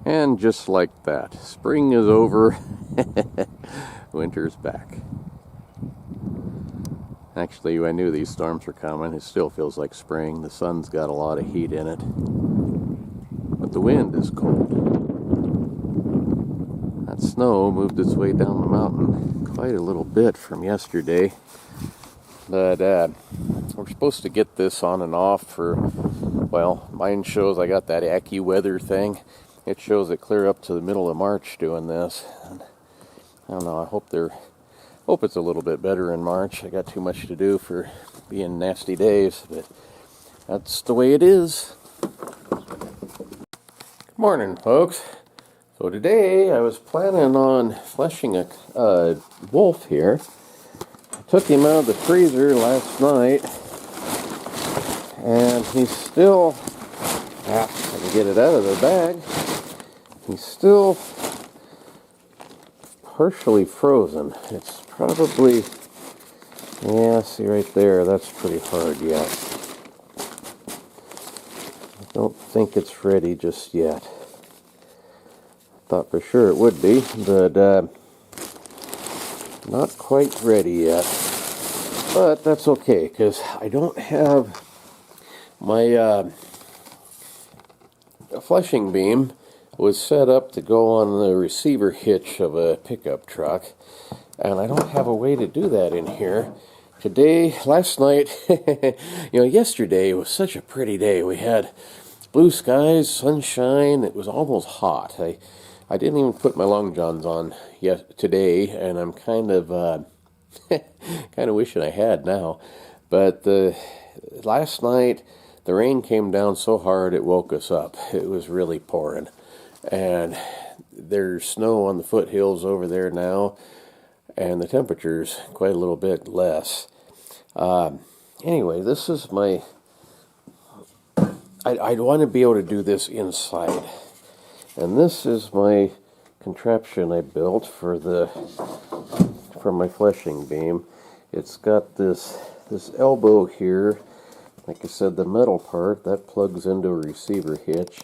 And just like that, spring is over, winter's back. Actually, I knew these storms were coming. It still feels like spring. The sun's got a lot of heat in it. But the wind is cold. That snow moved its way down the mountain quite a little bit from yesterday. But we're supposed to get this on and off for, well, mine shows I got that AccuWeather thing. It shows it clear up to the middle of March doing this. And I don't know, I hope it's a little bit better in March. I got too much to do for being nasty days, but that's the way it is. Good morning, folks. So today I was planning on fleshing a wolf here. I took him out of the freezer last night, and he's still, I can get it out of the bag, he's still partially frozen. It's probably, yeah, see right there, that's pretty hard yet. I don't think it's ready just yet. Thought for sure it would be, but not quite ready yet. But that's okay, because I don't have my fleshing beam was set up to go on the receiver hitch of a pickup truck, and I don't have a way to do that in here. Last night, yesterday was such a pretty day. We had blue skies, sunshine. It was almost hot. I didn't even put my long johns on yet today, and I'm kind of wishing I had now. But last night the rain came down so hard it woke us up. It was really pouring, and there's snow on the foothills over there now, and the temperature's quite a little bit less. Anyway, this is my. I'd want to be able to do this inside. And this is my contraption I built for my fleshing beam. It's got this elbow here. Like I said, the metal part that plugs into a receiver hitch,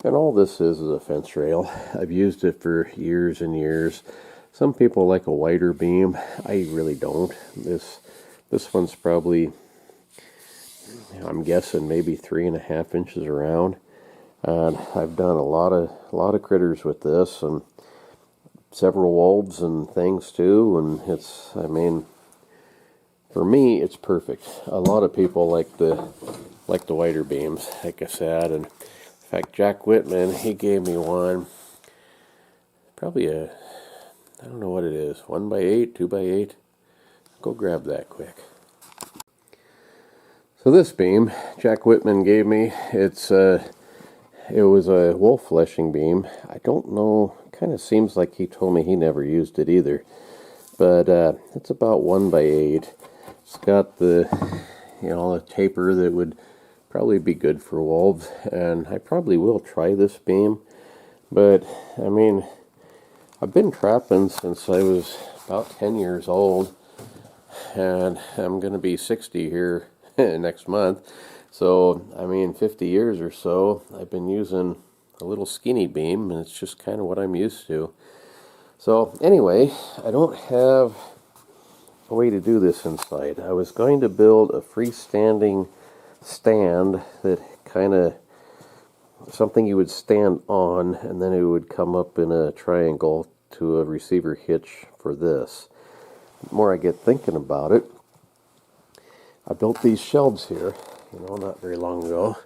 and all this is a fence rail. I've used it for years and years. Some people like a wider beam. I really don't. This one's probably, I'm guessing, maybe 3.5 inches around. And I've done a lot of critters with this, and several wolves and things too. And for me, it's perfect. A lot of people like the wider beams, like I said. And in fact, Jack Whitman, he gave me one. Probably I don't know what it is, 1x8, 2x8. Go grab that quick. So this beam, Jack Whitman gave me. It was a wolf fleshing beam. I don't know, kind of seems like he told me he never used it either. But it's about 1x8. It's got the taper that would probably be good for wolves. And I probably will try this beam. But, I mean, I've been trapping since I was about 10 years old. And I'm going to be 60 here next month. So, 50 years or so, I've been using a little skinny beam, and it's just kind of what I'm used to. So, anyway, I don't have a way to do this inside. I was going to build a freestanding stand that kind of, something you would stand on, and then it would come up in a triangle to a receiver hitch for this. The more I get thinking about it, I built these shelves here, not very long ago,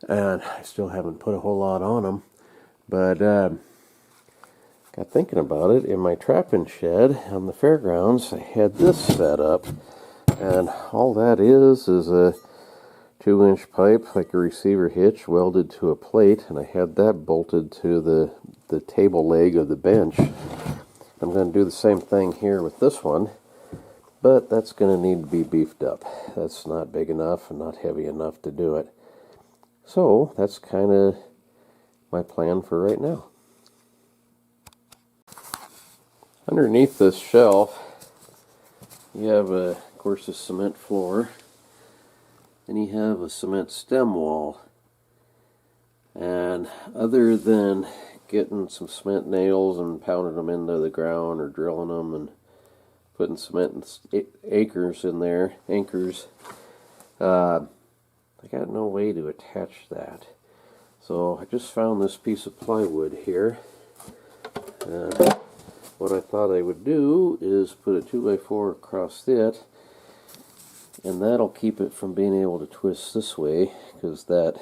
and I still haven't put a whole lot on them, but got thinking about it. In my trapping shed on the fairgrounds, I had this set up, and all that is a 2-inch pipe, like a receiver hitch, welded to a plate, and I had that bolted to the table leg of the bench. I'm going to do the same thing here with this one, but that's going to need to be beefed up. That's not big enough and not heavy enough to do it. So that's kind of my plan for right now. Underneath this shelf, you have of course, a cement floor. Then you have a cement stem wall. And other than getting some cement nails and pounding them into the ground or drilling them and putting cement anchors in there. I got no way to attach that. So I just found this piece of plywood here. And what I thought I would do is put a 2x4 across it, and that'll keep it from being able to twist this way, because that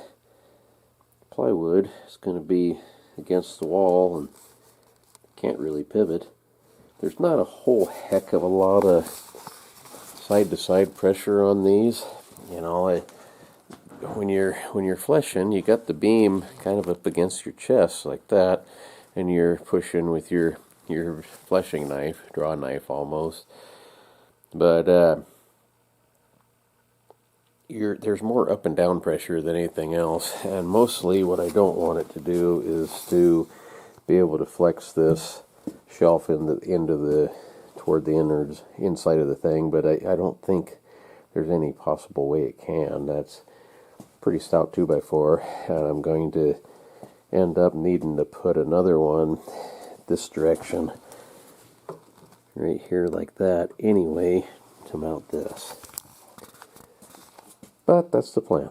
plywood is going to be against the wall and can't really pivot. There's not a whole heck of a lot of side-to-side pressure on these. You know, when you're fleshing, you got the beam kind of up against your chest like that, and you're pushing with your fleshing knife, draw knife almost. But there's more up and down pressure than anything else, and mostly what I don't want it to do is to be able to flex this shelf in the end of toward the innards inside of the thing, but I don't think there's any possible way it can. That's pretty stout 2x4, and I'm going to end up needing to put another one this direction right here like that anyway to mount this. But that's the plan.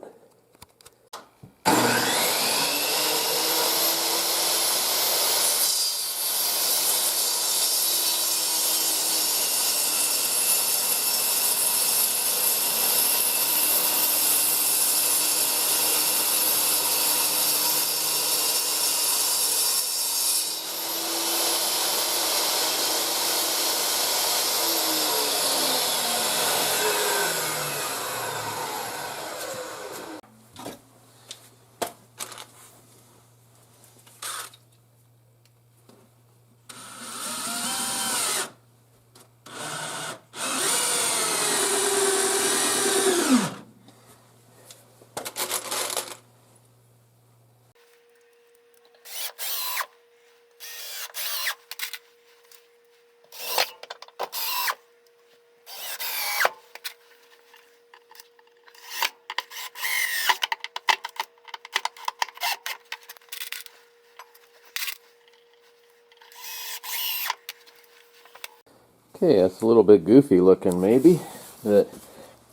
Okay, that's a little bit goofy looking maybe, but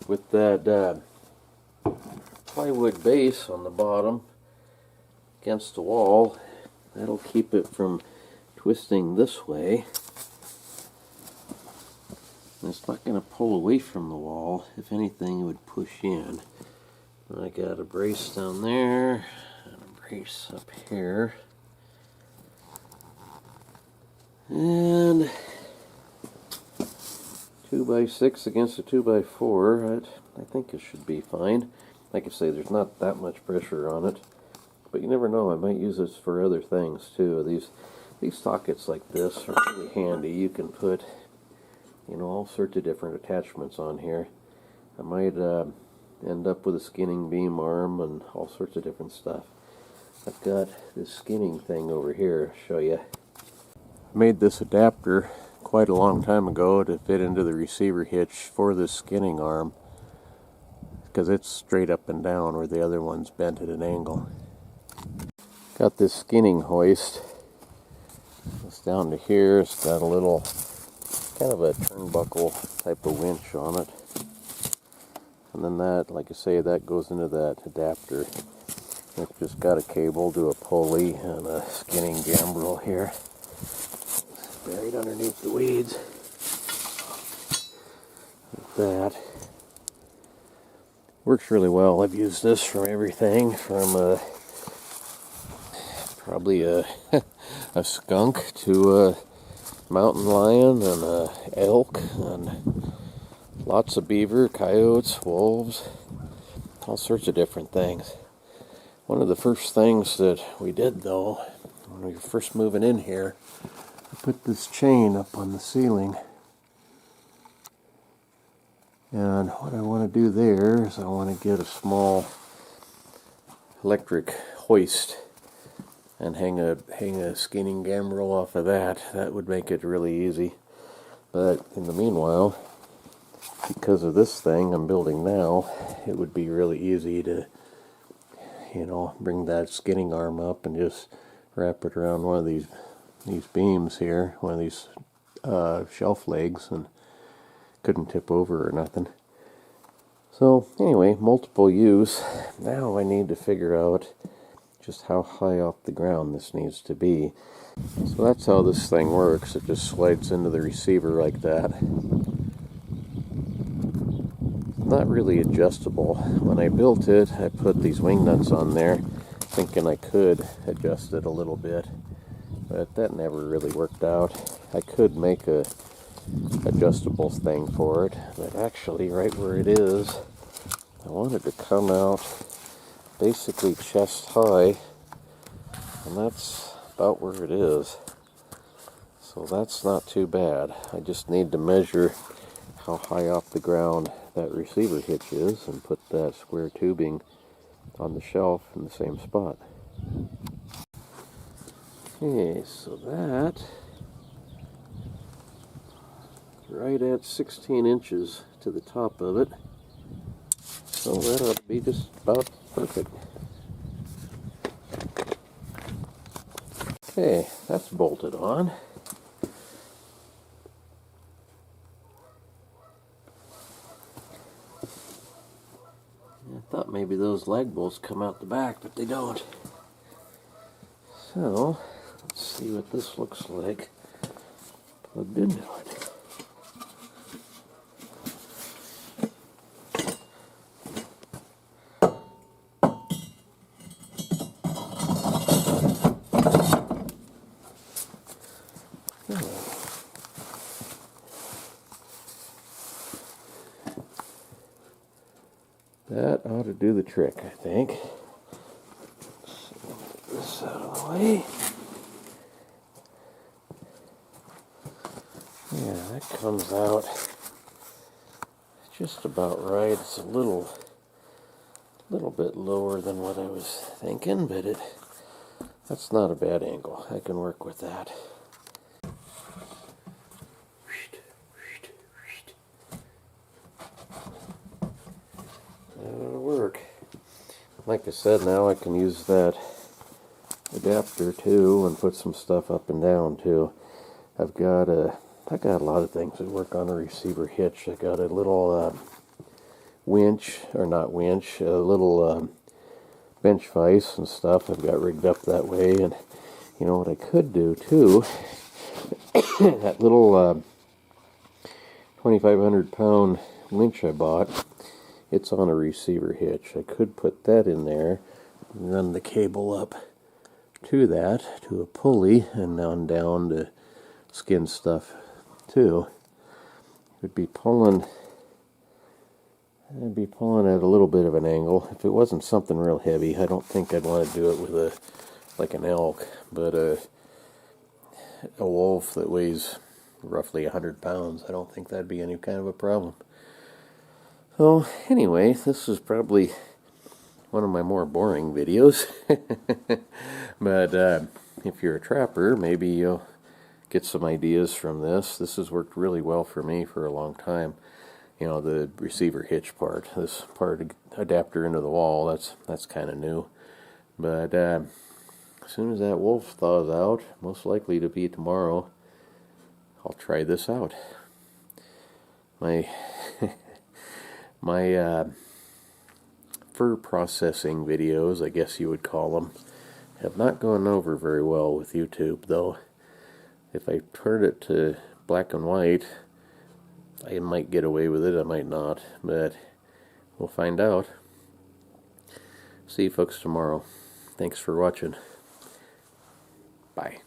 with that plywood base on the bottom against the wall, that'll keep it from twisting this way. And it's not going to pull away from the wall. If anything, it would push in. I got a brace down there and a brace up here. And 2x6 against a 2x4, I think it should be fine. Like I say, there's not that much pressure on it, but you never know, I might use this for other things too. These sockets like this are really handy. You can put, you know, all sorts of different attachments on here. I might end up with a skinning beam arm and all sorts of different stuff. I've got this skinning thing over here, I'll show you. I made this adapter quite a long time ago to fit into the receiver hitch for this skinning arm, because it's straight up and down where the other one's bent at an angle. Got this skinning hoist. It's down to here. It's got a little kind of a turnbuckle type of winch on it. And then that, like I say, that goes into that adapter. It's just got a cable to a pulley and a skinning gambrel here. Buried underneath the weeds. Like that. Works really well. I've used this from everything from probably a skunk to a mountain lion and a elk and lots of beaver, coyotes, wolves, all sorts of different things. One of the first things that we did though, when we were first moving in here, I put this chain up on the ceiling. And what I want to do there is I want to get a small electric hoist and hang a skinning gambrel off of that. That would make it really easy. But in the meanwhile, because of this thing I'm building now, it would be really easy to, you know, bring that skinning arm up and just wrap it around one of these beams here, one of these shelf legs, and couldn't tip over or nothing. So anyway, multiple use. Now I need to figure out just how high off the ground this needs to be. So that's how this thing works. It just slides into the receiver like that. Not really adjustable. When I built it, I put these wing nuts on there thinking I could adjust it a little bit, but that never really worked out. I could make a adjustable thing for it, but actually right where it is, I want it to come out basically chest high, and that's about where it is. So that's not too bad. I just need to measure how high off the ground that receiver hitch is and put that square tubing on the shelf in the same spot. Okay, so that right at 16 inches to the top of it. So that ought to be just about perfect. Okay, that's bolted on. I thought maybe those lag bolts come out the back, but they don't. So, let's see what this looks like plugged into it. That ought to do the trick, I think. So get this out of the way. Yeah, that comes out just about right. It's a little bit lower than what I was thinking, but that's not a bad angle. I can work with that. That'll work. Like I said, now I can use that adapter too and put some stuff up and down too. I got a lot of things that work on a receiver hitch. I got a little winch, or not winch, a little bench vise and stuff I've got rigged up that way. And you know what I could do too, that little 2,500 pound winch I bought, it's on a receiver hitch. I could put that in there and run the cable up to that, to a pulley, and on down to skin stuff too. I'd be pulling at a little bit of an angle. If it wasn't something real heavy, I don't think I'd want to do it with like an elk, but a wolf that weighs roughly 100 pounds, I don't think that'd be any kind of a problem. So anyway, this is probably one of my more boring videos, but if you're a trapper, maybe you'll get some ideas from this. This has worked really well for me for a long time. You know, the receiver hitch part, this part adapter into the wall, that's kind of new. But as soon as that wolf thaws out, most likely to be tomorrow, I'll try this out. My fur processing videos, I guess you would call them, have not gone over very well with YouTube, though. If I turn it to black and white, I might get away with it, I might not, but we'll find out. See you folks tomorrow. Thanks for watching. Bye.